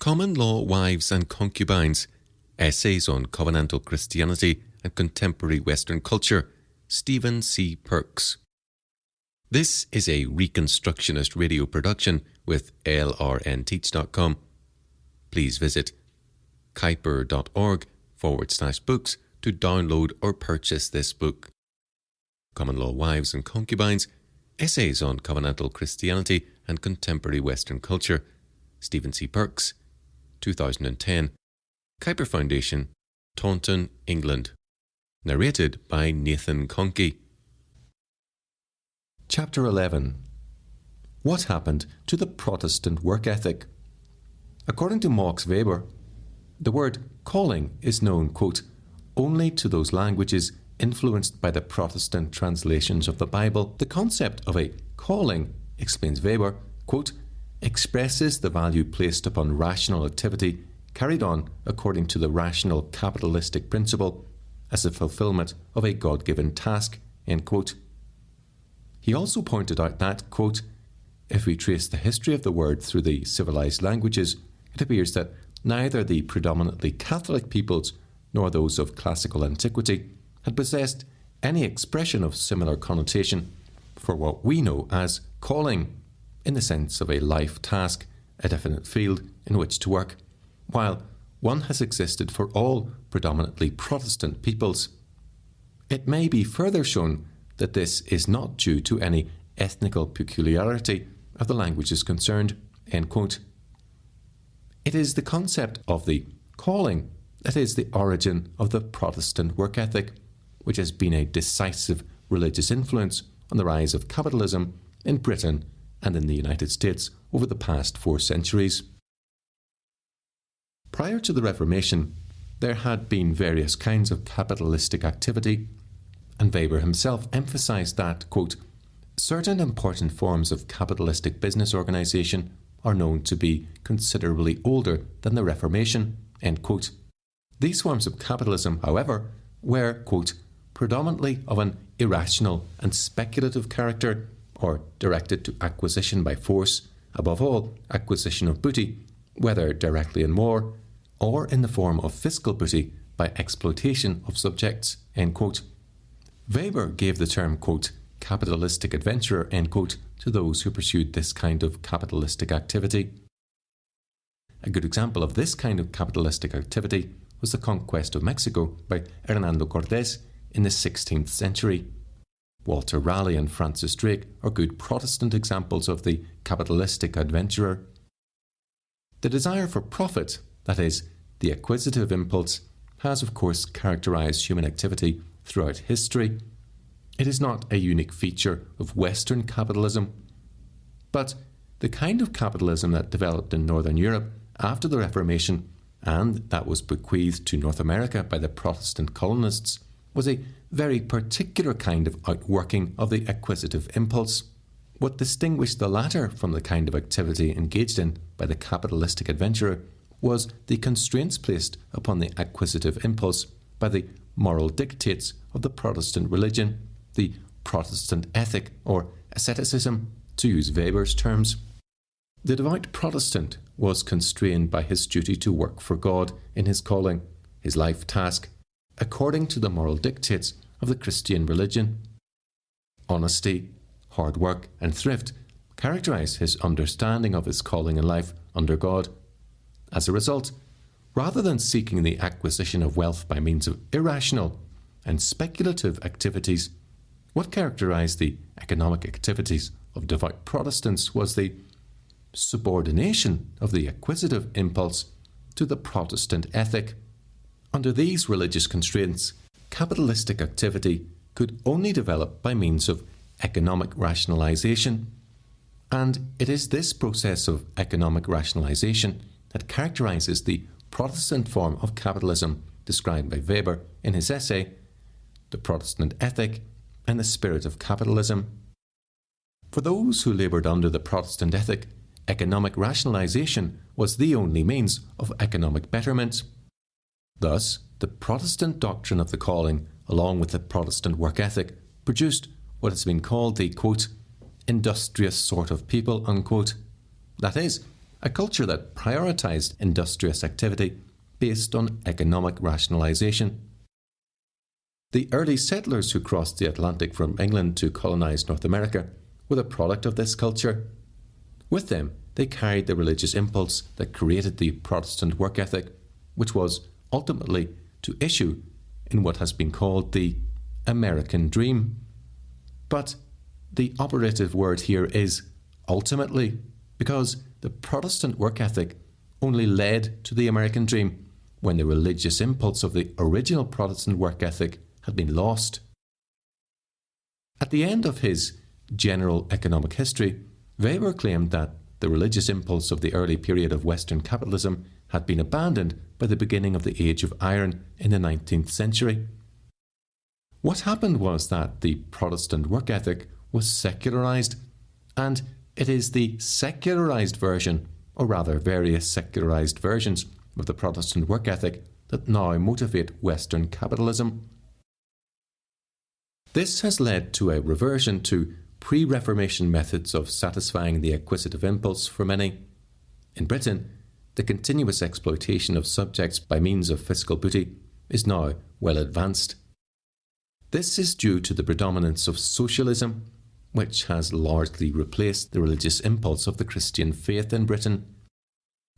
Common Law Wives and Concubines, Essays on Covenantal Christianity and Contemporary Western Culture, Stephen C. Perks. This is a Reconstructionist radio production with lrnteach.com. Please visit kuiper.org/books to download or purchase this book. Common Law Wives and Concubines, Essays on Covenantal Christianity and Contemporary Western Culture, Stephen C. Perks, 2010, Kuiper Foundation, Taunton, England. Narrated by Nathan Conkey. Chapter 11. What happened to the Protestant work ethic? According to Max Weber, the word calling is known, quote, only to those languages influenced by the Protestant translations of the Bible. The concept of a calling, explains Weber, quote, expresses the value placed upon rational activity carried on according to the rational capitalistic principle as the fulfillment of a God-given task, end quote. He also pointed out that, quote, if we trace the history of the word through the civilized languages, it appears that neither the predominantly Catholic peoples nor those of classical antiquity had possessed any expression of similar connotation for what we know as calling, in the sense of a life task, a definite field in which to work, while one has existed for all predominantly Protestant peoples. It may be further shown that this is not due to any ethnical peculiarity of the languages concerned, end quote. It is the concept of the calling that is the origin of the Protestant work ethic, which has been a decisive religious influence on the rise of capitalism in Britain and in the United States over the past 4 centuries. Prior to the Reformation, there had been various kinds of capitalistic activity, and Weber himself emphasized that, quote, certain important forms of capitalistic business organization are known to be considerably older than the Reformation, end quote. These forms of capitalism, however, were, quote, predominantly of an irrational and speculative character, or directed to acquisition by force, above all, acquisition of booty, whether directly in war, or in the form of fiscal booty by exploitation of subjects, end quote. Weber gave the term, quote, capitalistic adventurer, end quote, to those who pursued this kind of capitalistic activity. A good example of this kind of capitalistic activity was the conquest of Mexico by Hernando Cortés in the 16th century. Walter Raleigh and Francis Drake are good Protestant examples of the capitalistic adventurer. The desire for profit, that is, the acquisitive impulse, has of course characterized human activity throughout history. It is not a unique feature of Western capitalism, but the kind of capitalism that developed in Northern Europe after the Reformation and that was bequeathed to North America by the Protestant colonists was a very particular kind of outworking of the acquisitive impulse. What distinguished the latter from the kind of activity engaged in by the capitalistic adventurer was the constraints placed upon the acquisitive impulse by the moral dictates of the Protestant religion, the Protestant ethic, or asceticism, to use Weber's terms. The devout Protestant was constrained by his duty to work for God in his calling, his life task, according to the moral dictates of the Christian religion. Honesty, hard work, and thrift characterize his understanding of his calling in life under God. As a result, rather than seeking the acquisition of wealth by means of irrational and speculative activities, what characterized the economic activities of devout Protestants was the subordination of the acquisitive impulse to the Protestant ethic. Under these religious constraints, capitalistic activity could only develop by means of economic rationalization, and it is this process of economic rationalization that characterizes the Protestant form of capitalism described by Weber in his essay, The Protestant Ethic and the Spirit of Capitalism. For those who laboured under the Protestant ethic, economic rationalization was the only means of economic betterment. Thus, the Protestant doctrine of the calling, along with the Protestant work ethic, produced what has been called the, quote, industrious sort of people, unquote. That is, a culture that prioritised industrious activity based on economic rationalisation. The early settlers who crossed the Atlantic from England to colonise North America were the product of this culture. With them, they carried the religious impulse that created the Protestant work ethic, which was ultimately to issue in what has been called the American dream. But the operative word here is ultimately, because the Protestant work ethic only led to the American dream when the religious impulse of the original Protestant work ethic had been lost. At the end of his General Economic History, Weber claimed that the religious impulse of the early period of Western capitalism had been abandoned by the beginning of the Age of Iron in the 19th century. What happened was that the Protestant work ethic was secularized, and it is the secularized version, or rather various secularized versions of the Protestant work ethic, that now motivate Western capitalism. This has led to a reversion to pre-Reformation methods of satisfying the acquisitive impulse for many. In Britain, the continuous exploitation of subjects by means of fiscal booty is now well advanced. This is due to the predominance of socialism, which has largely replaced the religious impulse of the Christian faith in Britain,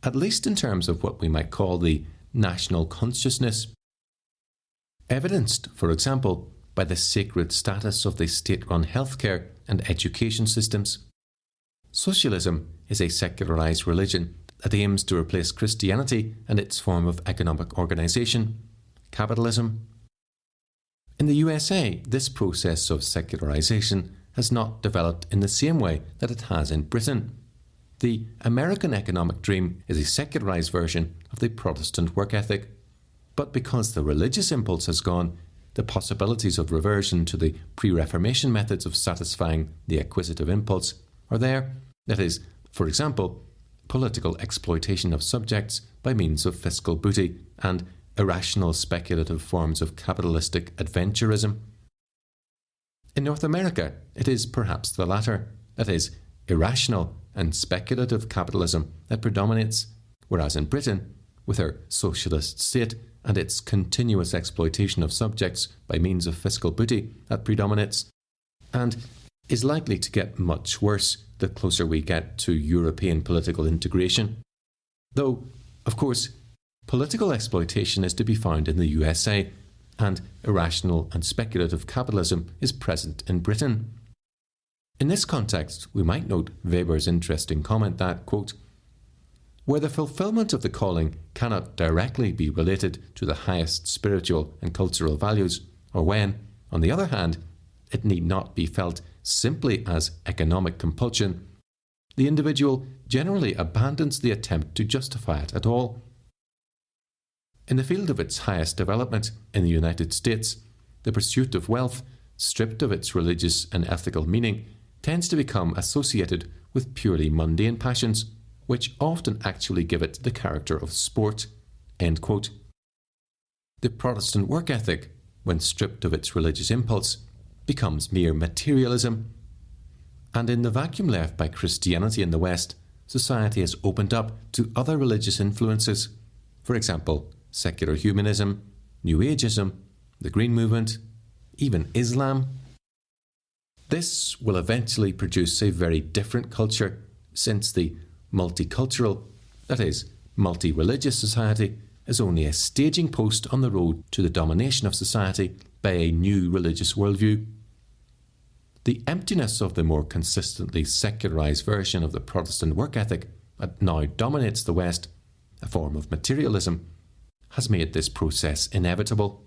at least in terms of what we might call the national consciousness, evidenced, for example, by the sacred status of the state-run healthcare and education systems. Socialism is a secularized religion that aims to replace Christianity and its form of economic organization, capitalism. In the USA, this process of secularization has not developed in the same way that it has in Britain. The American economic dream is a secularized version of the Protestant work ethic, but because the religious impulse has gone, the possibilities of reversion to the pre-Reformation methods of satisfying the acquisitive impulse are there. That is, for example, political exploitation of subjects by means of fiscal booty and irrational speculative forms of capitalistic adventurism. In North America, it is perhaps the latter, that is, irrational and speculative capitalism that predominates, whereas in Britain, with her socialist state and its continuous exploitation of subjects by means of fiscal booty that predominates, and is likely to get much worse the closer we get to European political integration. Though, of course, political exploitation is to be found in the USA, and irrational and speculative capitalism is present in Britain. In this context, we might note Weber's interesting comment that, quote, where the fulfillment of the calling cannot directly be related to the highest spiritual and cultural values, or when, on the other hand, it need not be felt simply as economic compulsion, the individual generally abandons the attempt to justify it at all. In the field of its highest development in the United States, the pursuit of wealth, stripped of its religious and ethical meaning, tends to become associated with purely mundane passions, which often actually give it the character of sport. End quote. The Protestant work ethic, when stripped of its religious impulse, becomes mere materialism. And in the vacuum left by Christianity in the West, society has opened up to other religious influences, for example, secular humanism, New Ageism, the Green Movement, even Islam. This will eventually produce a very different culture, since the multicultural, that is, multi-religious society, is only a staging post on the road to the domination of society by a new religious worldview. The emptiness of the more consistently secularized version of the Protestant work ethic that now dominates the West, a form of materialism, has made this process inevitable.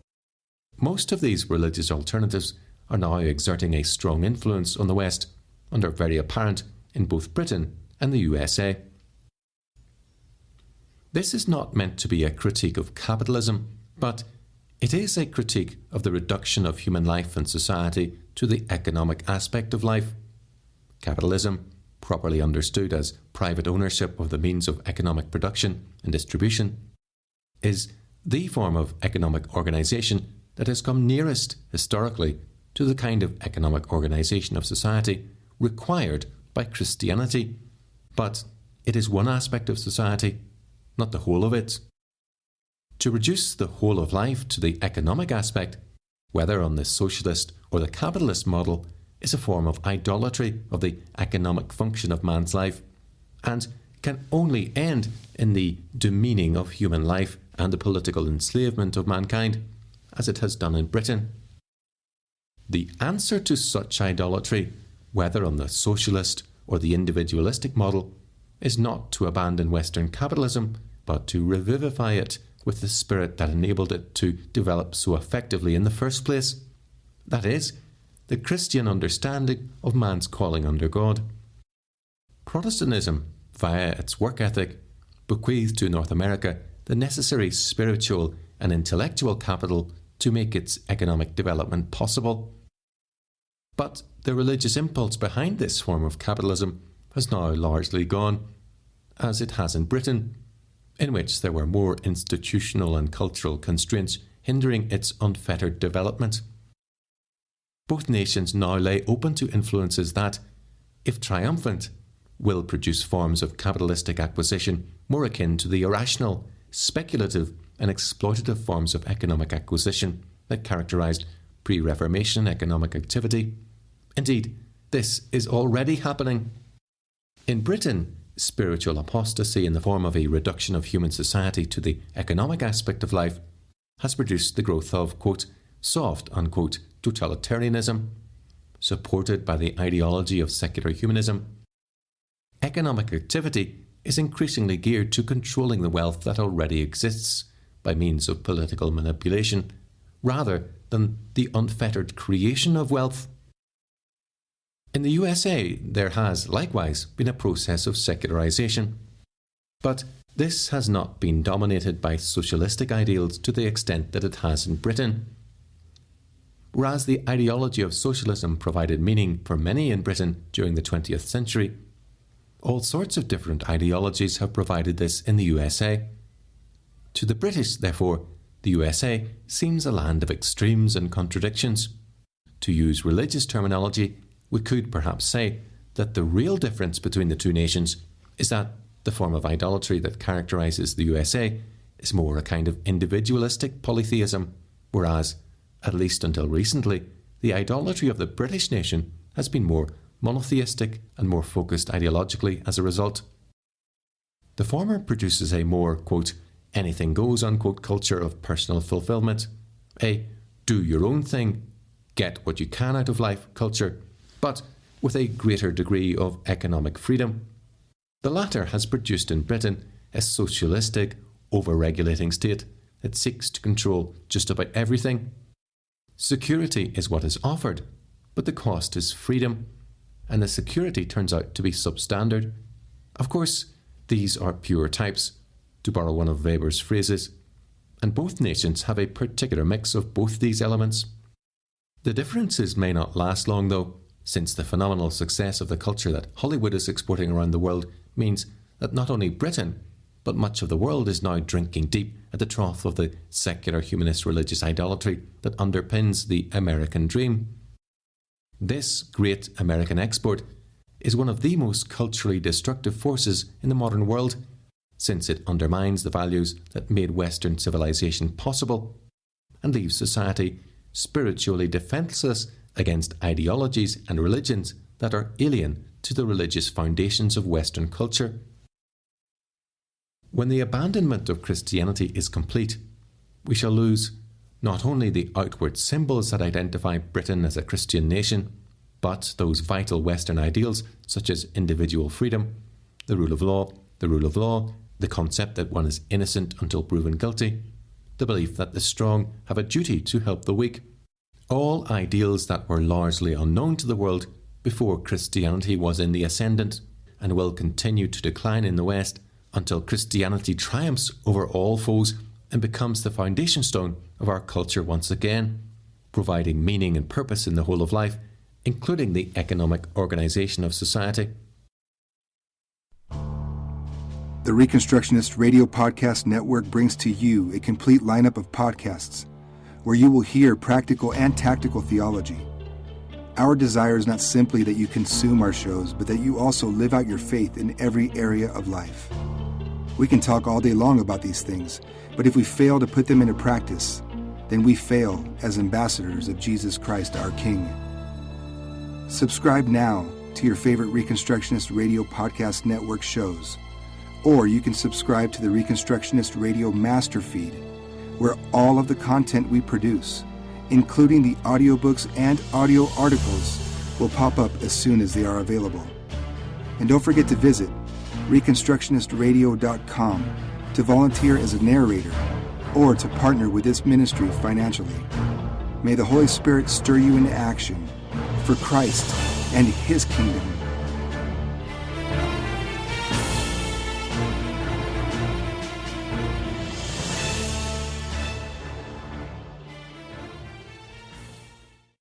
Most of these religious alternatives are now exerting a strong influence on the West, and are very apparent in both Britain and the USA. This is not meant to be a critique of capitalism, but it is a critique of the reduction of human life and society to the economic aspect of life. Capitalism, properly understood as private ownership of the means of economic production and distribution, is the form of economic organisation that has come nearest, historically, to the kind of economic organisation of society required by Christianity. But it is one aspect of society, not the whole of it. To reduce the whole of life to the economic aspect, whether on the socialist or the capitalist model, is a form of idolatry of the economic function of man's life, and can only end in the demeaning of human life and the political enslavement of mankind, as it has done in Britain. The answer to such idolatry, whether on the socialist or the individualistic model, is not to abandon Western capitalism, but to revivify it with the spirit that enabled it to develop so effectively in the first place. That is, the Christian understanding of man's calling under God. Protestantism, via its work ethic, bequeathed to North America the necessary spiritual and intellectual capital to make its economic development possible. But the religious impulse behind this form of capitalism has now largely gone, as it has in Britain, in which there were more institutional and cultural constraints hindering its unfettered development. Both nations now lay open to influences that, if triumphant, will produce forms of capitalistic acquisition more akin to the irrational, speculative and exploitative forms of economic acquisition that characterised pre-Reformation economic activity. Indeed, this is already happening. In Britain, spiritual apostasy in the form of a reduction of human society to the economic aspect of life has produced the growth of, quote, soft, unquote, totalitarianism, supported by the ideology of secular humanism. Economic activity is increasingly geared to controlling the wealth that already exists by means of political manipulation, rather than the unfettered creation of wealth. In the USA, there has likewise been a process of secularization, but this has not been dominated by socialistic ideals to the extent that it has in Britain. Whereas the ideology of socialism provided meaning for many in Britain during the 20th century, all sorts of different ideologies have provided this in the USA. To the British, therefore, the USA seems a land of extremes and contradictions. To use religious terminology, we could perhaps say that the real difference between the two nations is that the form of idolatry that characterises the USA is more a kind of individualistic polytheism, whereas, at least until recently, the idolatry of the British nation has been more monotheistic and more focused ideologically as a result. The former produces a more, quote, anything goes, unquote, culture of personal fulfillment, a do your own thing, get what you can out of life culture, but with a greater degree of economic freedom. The latter has produced in Britain a socialistic, over-regulating state that seeks to control just about everything. Security is what is offered, but the cost is freedom, and the security turns out to be substandard. Of course, these are pure types, to borrow one of Weber's phrases, and both nations have a particular mix of both these elements. The differences may not last long, though, since the phenomenal success of the culture that Hollywood is exporting around the world means that not only Britain, but much of the world is now drinking deep at the trough of the secular humanist religious idolatry that underpins the American dream. This great American export is one of the most culturally destructive forces in the modern world, since it undermines the values that made Western civilization possible and leaves society spiritually defenseless against ideologies and religions that are alien to the religious foundations of Western culture. When the abandonment of Christianity is complete, we shall lose not only the outward symbols that identify Britain as a Christian nation, but those vital Western ideals such as individual freedom, the rule of law, the concept that one is innocent until proven guilty, the belief that the strong have a duty to help the weak, all ideals that were largely unknown to the world before Christianity was in the ascendant and will continue to decline in the West until Christianity triumphs over all foes and becomes the foundation stone of our culture once again, providing meaning and purpose in the whole of life, including the economic organisation of society. The Reconstructionist Radio Podcast Network brings to you a complete lineup of podcasts where you will hear practical and tactical theology, Our desire is not simply that you consume our shows, but that you also live out your faith in every area of life. We can talk all day long about these things, but if we fail to put them into practice, then we fail as ambassadors of Jesus Christ, our King. Subscribe now to your favorite Reconstructionist Radio Podcast Network shows, or you can subscribe to the Reconstructionist Radio Master Feed, where all of the content we produce, including the audiobooks and audio articles, will pop up as soon as they are available. And don't forget to visit reconstructionistradio.com to volunteer as a narrator or to partner with this ministry financially. May the Holy Spirit stir you into action for Christ and His kingdom.